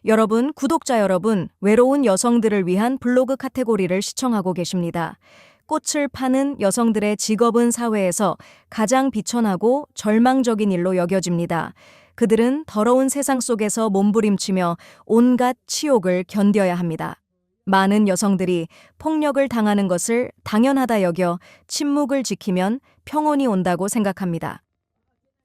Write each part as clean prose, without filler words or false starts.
여러분, 구독자 여러분, 외로운 여성들을 위한 블로그 카테고리를 시청하고 계십니다. 꽃을 파는 여성들의 직업은 사회에서 가장 비천하고 절망적인 일로 여겨집니다. 그들은 더러운 세상 속에서 몸부림치며 온갖 치욕을 견뎌야 합니다. 많은 여성들이 폭력을 당하는 것을 당연하다 여겨 침묵을 지키면 평온이 온다고 생각합니다.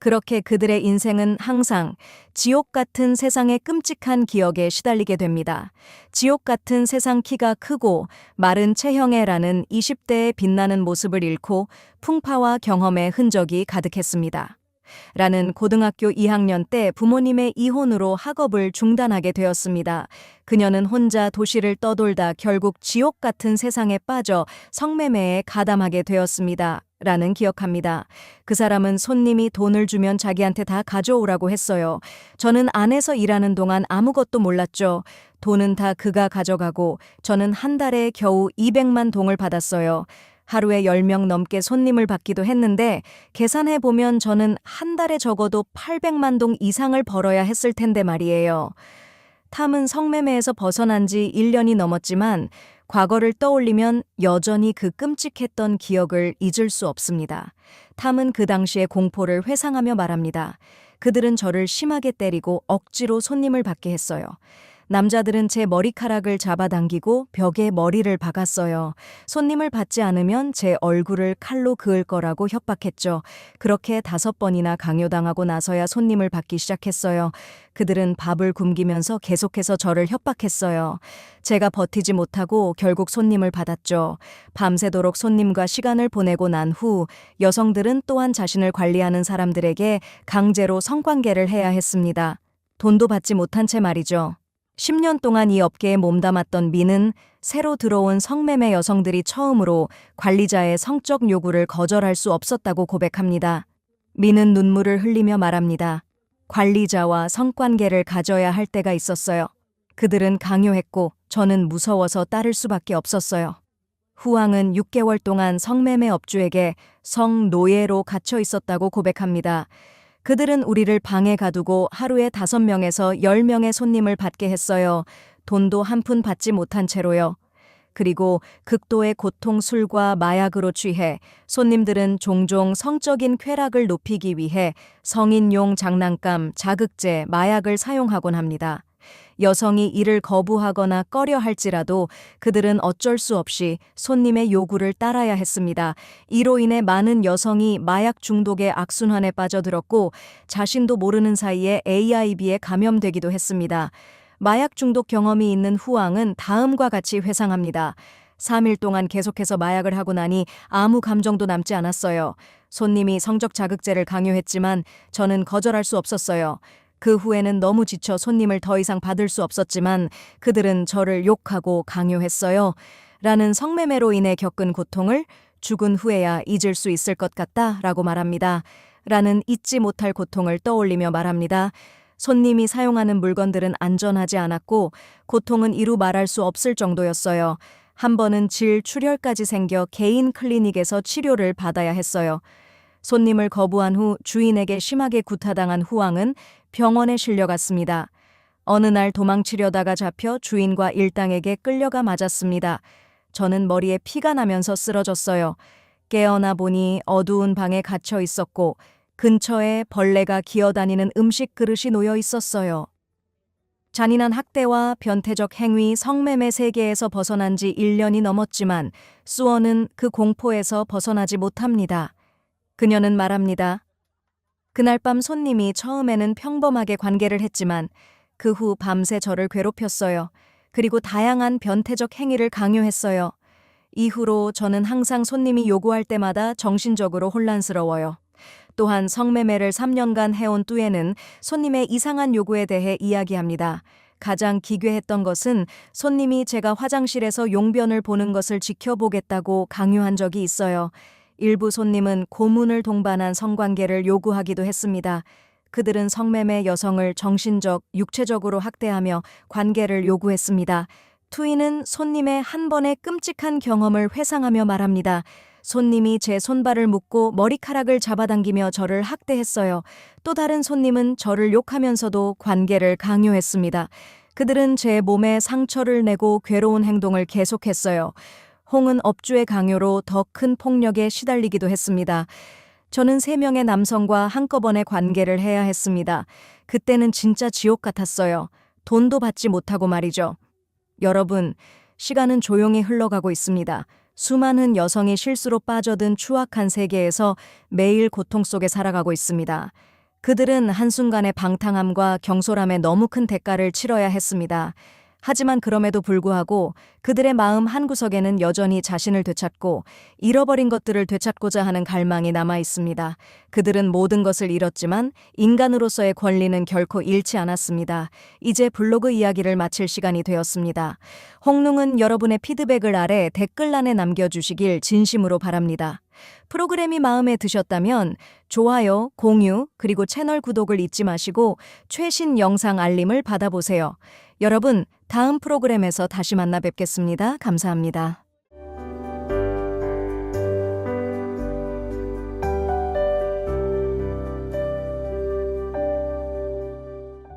그렇게 그들의 인생은 항상 지옥 같은 세상의 끔찍한 기억에 시달리게 됩니다. 지옥 같은 세상 키가 크고 마른 체형의 라는 20대의 빛나는 모습을 잃고 풍파와 경험의 흔적이 가득했습니다. 라는 고등학교 2학년 때 부모님의 이혼으로 학업을 중단하게 되었습니다. 그녀는 혼자 도시를 떠돌다 결국 지옥 같은 세상에 빠져 성매매에 가담하게 되었습니다. 라는 기억합니다. 그 사람은 손님이 돈을 주면 자기한테 다 가져오라고 했어요. 저는 안에서 일하는 동안 아무것도 몰랐죠. 돈은 다 그가 가져가고 저는 한 달에 겨우 200만 동을 받았어요. 하루에 10명 넘게 손님을 받기도 했는데 계산해보면 저는 한 달에 적어도 800만 동 이상을 벌어야 했을 텐데 말이에요. 탐은 성매매에서 벗어난 지 1년이 넘었지만 과거를 떠올리면 여전히 그 끔찍했던 기억을 잊을 수 없습니다. 탐은 그 당시의 공포를 회상하며 말합니다. 그들은 저를 심하게 때리고 억지로 손님을 받게 했어요. 남자들은 제 머리카락을 잡아당기고 벽에 머리를 박았어요. 손님을 받지 않으면 제 얼굴을 칼로 그을 거라고 협박했죠. 그렇게 5번이나 강요당하고 나서야 손님을 받기 시작했어요. 그들은 밥을 굶기면서 계속해서 저를 협박했어요. 제가 버티지 못하고 결국 손님을 받았죠. 밤새도록 손님과 시간을 보내고 난 후 여성들은 또한 자신을 관리하는 사람들에게 강제로 성관계를 해야 했습니다. 돈도 받지 못한 채 말이죠. 10년 동안 이 업계에 몸담았던 미는 새로 들어온 성매매 여성들이 처음으로 관리자의 성적 요구를 거절할 수 없었다고 고백합니다. 미는 눈물을 흘리며 말합니다. 관리자와 성관계를 가져야 할 때가 있었어요. 그들은 강요했고 저는 무서워서 따를 수밖에 없었어요. 후왕은 6개월 동안 성매매 업주에게 성노예로 갇혀 있었다고 고백합니다. 그들은 우리를 방에 가두고 하루에 5명에서 10명의 손님을 받게 했어요. 돈도 한 푼 받지 못한 채로요. 그리고 극도의 고통, 술과 마약으로 취해 손님들은 종종 성적인 쾌락을 높이기 위해 성인용 장난감, 자극제, 마약을 사용하곤 합니다. 여성이 이를 거부하거나 꺼려 할지라도 그들은 어쩔 수 없이 손님의 요구를 따라야 했습니다. 이로 인해 많은 여성이 마약 중독의 악순환에 빠져들었고 자신도 모르는 사이에 AIB에 감염되기도 했습니다. 마약 중독 경험이 있는 후왕은 다음과 같이 회상합니다. 3일 동안 계속해서 마약을 하고 나니 아무 감정도 남지 않았어요. 손님이 성적 자극제를 강요했지만 저는 거절할 수 없었어요. 그 후에는 너무 지쳐 손님을 더 이상 받을 수 없었지만 그들은 저를 욕하고 강요했어요. 라는 성매매로 인해 겪은 고통을 죽은 후에야 잊을 수 있을 것 같다 라고 말합니다. 라는 잊지 못할 고통을 떠올리며 말합니다. 손님이 사용하는 물건들은 안전하지 않았고 고통은 이루 말할 수 없을 정도였어요. 한 번은 질 출혈까지 생겨 개인 클리닉에서 치료를 받아야 했어요. 손님을 거부한 후 주인에게 심하게 구타당한 후왕은 병원에 실려갔습니다. 어느 날 도망치려다가 잡혀 주인과 일당에게 끌려가 맞았습니다. 저는 머리에 피가 나면서 쓰러졌어요. 깨어나 보니 어두운 방에 갇혀 있었고 근처에 벌레가 기어다니는 음식 그릇이 놓여 있었어요. 잔인한 학대와 변태적 행위, 성매매 세계에서 벗어난 지 1년이 넘었지만 수원은 그 공포에서 벗어나지 못합니다. 그녀는 말합니다. 그날 밤 손님이 처음에는 평범하게 관계를 했지만 그 후 밤새 저를 괴롭혔어요. 그리고 다양한 변태적 행위를 강요했어요. 이후로 저는 항상 손님이 요구할 때마다 정신적으로 혼란스러워요. 또한 성매매를 3년간 해온 뚜에는 손님의 이상한 요구에 대해 이야기합니다. 가장 기괴했던 것은 손님이 제가 화장실에서 용변을 보는 것을 지켜보겠다고 강요한 적이 있어요. 일부 손님은 고문을 동반한 성관계를 요구하기도 했습니다. 그들은 성매매 여성을 정신적, 육체적으로 학대하며 관계를 요구했습니다. 투이는 손님의 한 번의 끔찍한 경험을 회상하며 말합니다. 손님이 제 손발을 묶고 머리카락을 잡아당기며 저를 학대했어요. 또 다른 손님은 저를 욕하면서도 관계를 강요했습니다. 그들은 제 몸에 상처를 내고 괴로운 행동을 계속했어요. 홍은 업주의 강요로 더 큰 폭력에 시달리기도 했습니다. 저는 3명의 남성과 한꺼번에 관계를 해야 했습니다. 그때는 진짜 지옥 같았어요. 돈도 받지 못하고 말이죠. 여러분, 시간은 조용히 흘러가고 있습니다. 수많은 여성이 실수로 빠져든 추악한 세계에서 매일 고통 속에 살아가고 있습니다. 그들은 한순간의 방탕함과 경솔함에 너무 큰 대가를 치러야 했습니다. 하지만 그럼에도 불구하고 그들의 마음 한구석에는 여전히 자신을 되찾고 잃어버린 것들을 되찾고자 하는 갈망이 남아 있습니다. 그들은 모든 것을 잃었지만 인간으로서의 권리는 결코 잃지 않았습니다. 이제 블로그 이야기를 마칠 시간이 되었습니다. 홍릉은 여러분의 피드백을 아래 댓글란에 남겨주시길 진심으로 바랍니다. 프로그램이 마음에 드셨다면 좋아요, 공유, 그리고 채널 구독을 잊지 마시고 최신 영상 알림을 받아보세요. 여러분, 다음 프로그램에서 다시 만나 뵙겠습니다. 감사합니다.